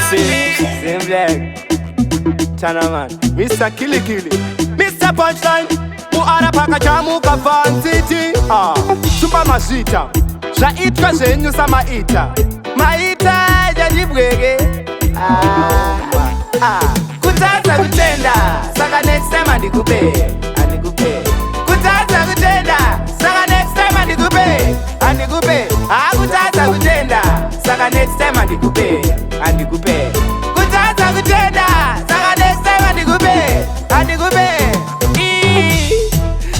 Same black Chana man Mr. Killy Killy Mr. Punchline Muara paka chamu kafan city Super mashita Zvaitwa zvenyu samaita Maita jadibwege Kutadza kutenda Saka next time andikupe Kutadza kutenda Saka next time andikupe Kutadza kutenda Saka next time andikupe Kutadza kutenda Saka next time andikupe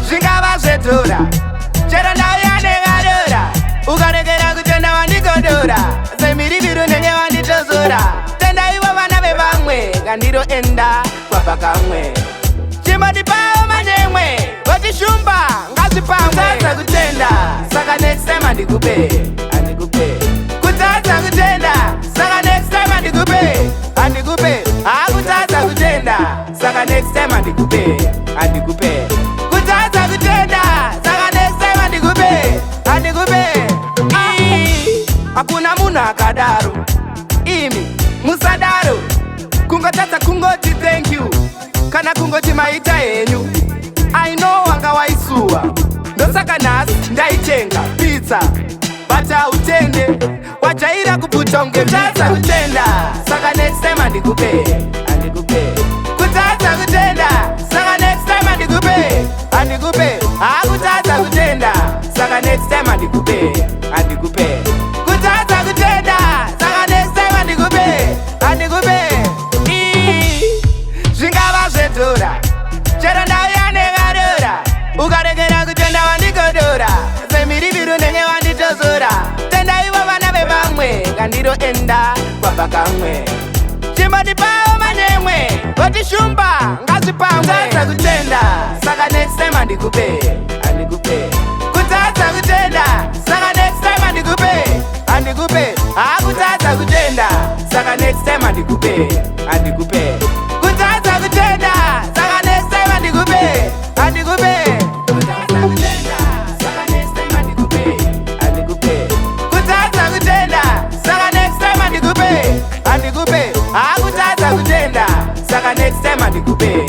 Zvingava zvedhura Chero ndauya negadora Ukaregera kutenda wandigodora Semiriviro nenge wanditozora Tenda ivo vana vevamwe Kandiroenda kwapa kamwe Chimbodipawo manyemwe Votishumba ngazvipamwe Kutadza kutenda Saka next time andikupe Kutadza kutenda Saka next time andikupe Kutadza kutenda Saka next time andikupe Kutadza kutenda Saka next time andikupe Hakuna munhu akadaro Imi musadaro Kungotadza kungoti thank you Kana kungoti maita henyu I know wanga waisuwa Ndosaka nhasi ndaitenga pizza Bata utende Wajaira kuputa unge Kutadza kutenda Saka next time andikupe Kutadza kutenda Saka next time andikupe Kutadza kutenda Saka next time andikupe Kutadza kutenda Saka next time andikupe Zvingava zvedhura Chero ndauya negadora Ukaregera kutenda wandigodora Semiriviro nenge wanditozora Tenda ivo vana vevamwe Kandiroenda kwapa kamwe Chimbodipawo manyemwe Votishumba ngazvipamwe Kutadza kutenda Saka next time andikupe Kutadza kutenda Saka next time andikupe Kutadza kutenda Saka next time andikupe Kutadza kutenda Saka next time andikupe Kutadza kutenda Saka next time andikupe Kutadza kutenda Saka next time andikupe Kutadza kutenda Saka next time andikupe